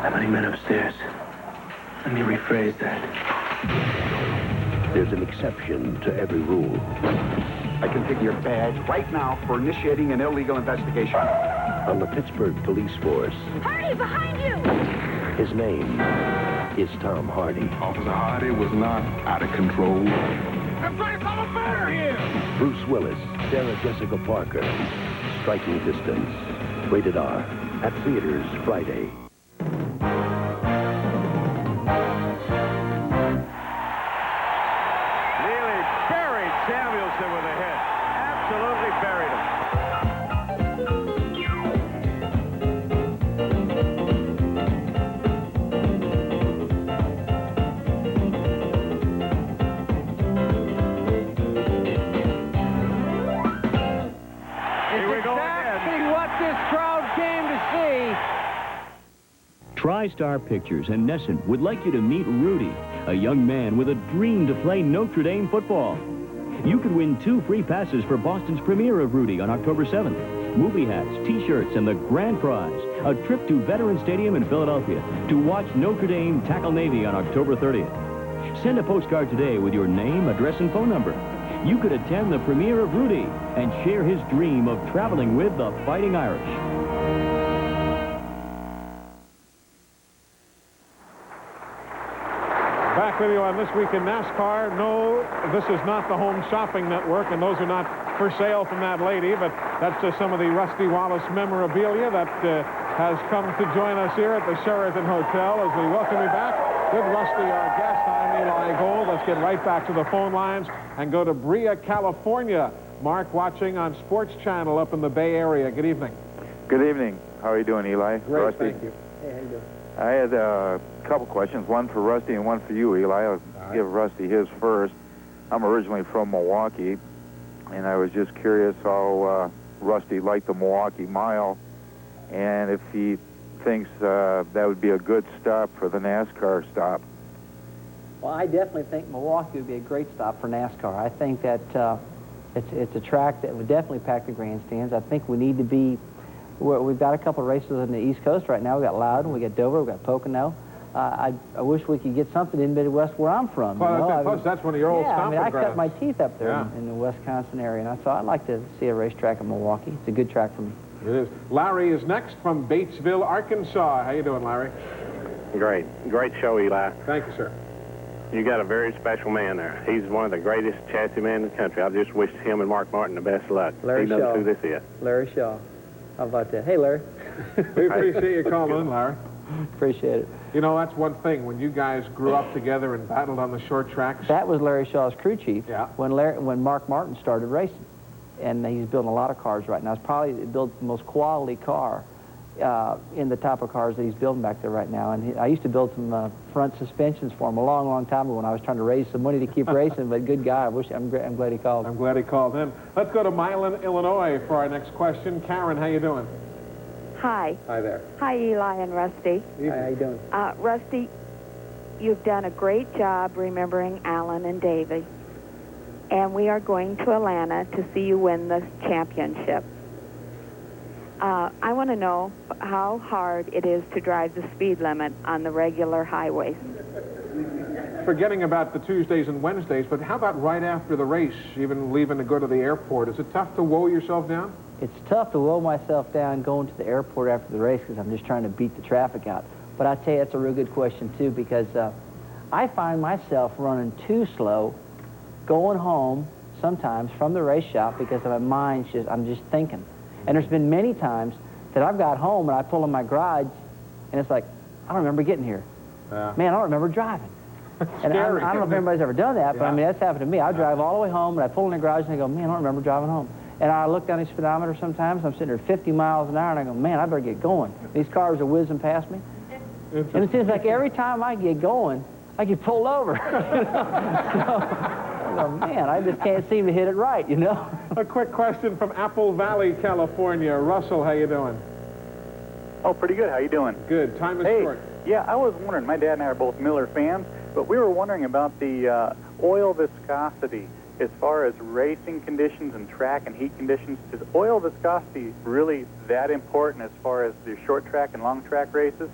How many men upstairs? Let me rephrase that. There's an exception to every rule. I can take your badge right now for initiating an illegal investigation. On the Pittsburgh Police Force, Hardy, behind you! his name is Tom Hardy. Officer Hardy was not out of control. I'm trying to solve a murder here! Bruce Willis, Sarah Jessica Parker, Striking Distance. Rated R. At theaters Friday. Nearly buried Samuelson with a hit. Absolutely buried him. TriStar Pictures and NESN would like you to meet Rudy, a young man with a dream to play Notre Dame football. You could win 2 free passes for Boston's premiere of Rudy on October 7th. Movie hats, T-shirts, and the grand prize, a trip to Veterans Stadium in Philadelphia to watch Notre Dame tackle Navy on October 30th. Send a postcard today with your name, address, and phone number. You could attend the premiere of Rudy and share his dream of traveling with the Fighting Irish. Back with you on This Week in NASCAR. No, this is not the Home Shopping Network, and those are not for sale from that lady, but that's just some of the Rusty Wallace memorabilia that has come to join us here at the Sheraton Hotel as we welcome you back with Rusty, our guest. I'm Eli Gold. Let's get right back to the phone lines and go to Brea, California. Mark watching on Sports Channel up in the Bay Area. Good evening. Good evening. How are you doing, Eli? Great, Rusty? thank you. Hey, how you doing? I had a couple questions, one for Rusty and one for you, Eli. I'll give Rusty his first. I'm originally from Milwaukee, and I was just curious how Rusty liked the Milwaukee Mile, and if he thinks that would be a good stop for the NASCAR stop. Well, I definitely think Milwaukee would be a great stop for NASCAR. I think that it's a track that would definitely pack the grandstands. I think we need to be... We've got a couple of races on the East Coast right now. We've got Loudon, we've got Dover, we've got Pocono. I wish we could get something in Midwest where I'm from. Well, plus that's one of your old stomping I grounds. cut my teeth up there in the Wisconsin area, and so I'd like to see a racetrack in Milwaukee. It's a good track for me. It is. Larry is next from Batesville, Arkansas. How you doing, Larry? Great. Great show, Eli. Thank you, sir. You got a very special man there. He's one of the greatest chassis men in the country. I just wish him and Mark Martin the best of luck. Larry he knows Shaw. who this is. Larry Shaw. How about that? Hey, Larry. We appreciate you calling in, Larry. Appreciate it. You know, that's one thing. When you guys grew up together and battled on the short tracks. That was Larry Shaw's crew chief when Mark Martin started racing. And he's building a lot of cars right now. It's probably built the most quality car in the type of cars that he's building back there right now. And I used to build some front suspensions for him a long, long time ago when I was trying to raise some money to keep racing. But good guy. I'm glad he called. I'm glad he called in. Let's go to Milan, Illinois for our next question. Karen, how you doing? Hi. Hi there. Hi, Eli and Rusty. Hi, how you doing? Rusty, you've done a great job remembering Alan and Davey. And we are going to Atlanta to see you win the championship. I want to know how hard it is to drive the speed limit on the regular highways. Forgetting about the Tuesdays and Wednesdays, but how about right after the race, even leaving to go to the airport? Is it tough to woe yourself down? It's tough to woe myself down going to the airport after the race because I'm just trying to beat the traffic out. But I tell you, that's a real good question, too, because I find myself running too slow going home sometimes from the race shop because my mind's I'm just thinking. And there's been many times that I've got home and I pull in my garage and it's like, I don't remember getting here. Man, I don't remember driving. And I don't know if anybody's ever done that, but I mean, that's happened to me. I drive all the way home and I pull in the garage and I go, man, I don't remember driving home. And I look down the speedometer sometimes, I'm sitting there 50 miles an hour and I go, man, I better get going. These cars are whizzing past me. And it seems like every time I get going, I get pulled over. So, man, I just can't seem to hit it right, you know? A quick question from Apple Valley, California. Russell, how you doing? Oh, pretty good. How you doing? Good. Time is short. Yeah, I was wondering, my dad and I are both Miller fans, but we were wondering about the oil viscosity as far as racing conditions and track and heat conditions. Is oil viscosity really that important as far as the short track and long track races?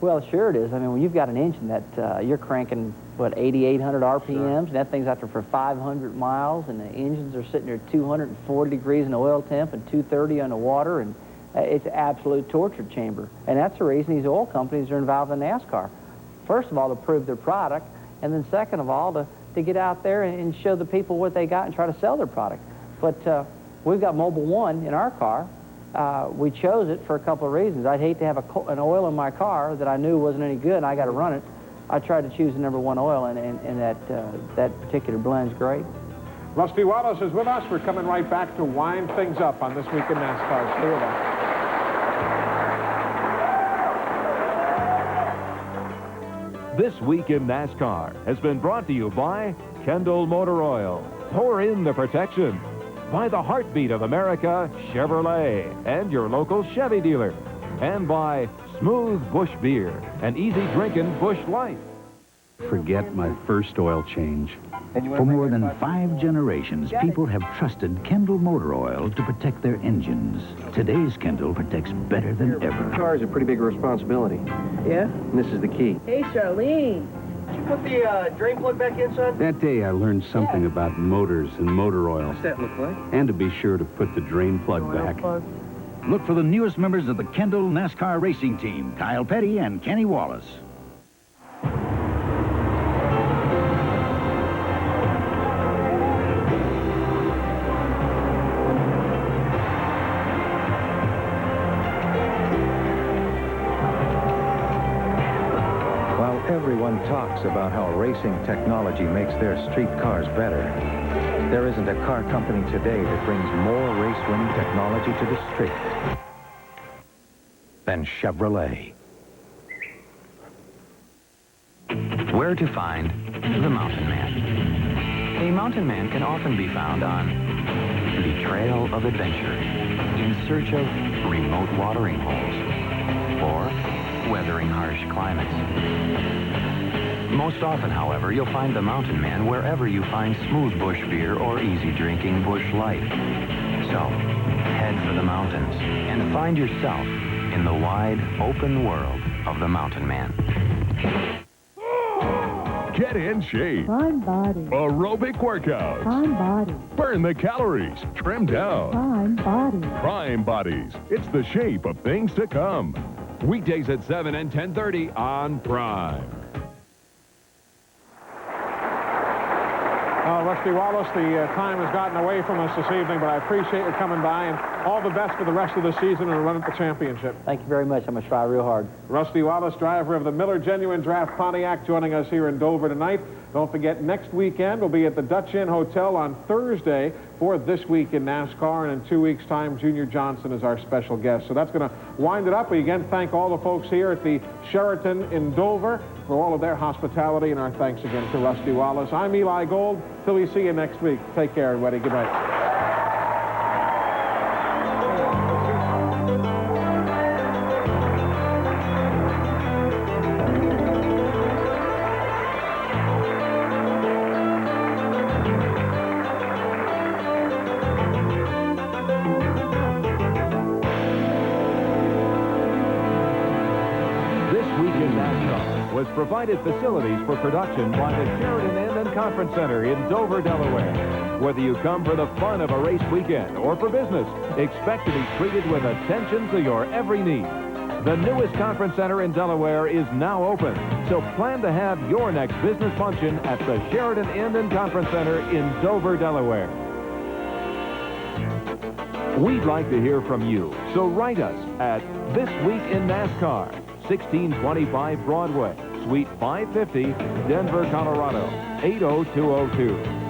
Well, sure it is. I mean, when you've got an engine that you're cranking, what, 8,800 RPMs, Sure. and that thing's out there for 500 miles, and the engines are sitting there at 240 degrees in the oil temp and 230 on the water, and it's an absolute torture chamber. And that's the reason these oil companies are involved in NASCAR. First of all, to prove their product, and then second of all, to get out there and show the people what they got and try to sell their product. But we've got Mobil 1 in our car. We chose it for a couple of reasons. I'd hate to have an oil in my car that I knew wasn't any good and I got to run it. I tried to choose the #1 oil, and that particular blend's great. Rusty Wallace is with us. We're coming right back to wind things up on This Week in NASCAR. Stay with us. This Week in NASCAR has been brought to you by Kendall Motor Oil. Pour in the protection. By the heartbeat of America, Chevrolet, and your local Chevy dealer. And by Smooth Bush Beer, an easy drinking Bush Light. Forget my first oil change. For more than 5 generations, people have trusted Kendall Motor Oil to protect their engines. Today's Kendall protects better than ever. Car is a pretty big responsibility. Yeah? And this is the key. Hey, Charlene. Did you put the drain plug back in, son? That day, I learned something about motors and motor oil. What's that look like? And to be sure to put the drain plug back. Look for the newest members of the Kendall NASCAR racing team, Kyle Petty and Kenny Wallace. Everyone talks about how racing technology makes their street cars better. There isn't a car company today that brings more race-winning technology to the street than Chevrolet. Where to find the Mountain Man? A mountain man can often be found on the trail of adventure, in search of remote watering holes, or weathering harsh climates. Most often, however, you'll find the Mountain Man wherever you find smooth bush beer or easy-drinking Bush Light. So, head for the mountains and find yourself in the wide, open world of the Mountain Man. Get in shape. Fine body. Aerobic workouts. Fine body. Burn the calories. Trim down. Fine body. Prime Bodies. It's the shape of things to come. Weekdays at 7 and 10:30 on Prime. Rusty Wallace, the time has gotten away from us this evening, but I appreciate you coming by, and all the best for the rest of the season and a run at the championship. Thank you very much. I'm going to try real hard. Rusty Wallace, driver of the Miller Genuine Draft Pontiac, joining us here in Dover tonight. Don't forget, next weekend we'll be at the Dutch Inn Hotel on Thursday for This Week in NASCAR, and in 2 weeks' time, Junior Johnson is our special guest. So that's going to wind it up. We again thank all the folks here at the Sheraton in Dover for all of their hospitality, and our thanks again to Rusty Wallace. I'm Eli Gold. Till we see you next week. Take care, everybody. Good night. Provided facilities for production by the Sheridan Inn and Conference Center in Dover, Delaware. Whether you come for the fun of a race weekend or for business, expect to be treated with attention to your every need. The newest conference center in Delaware is now open, so plan to have your next business function at the Sheridan Inn and Conference Center in Dover, Delaware. We'd like to hear from you, so write us at This Week in NASCAR, 1625 Broadway, Suite 550, Denver, Colorado, 80202.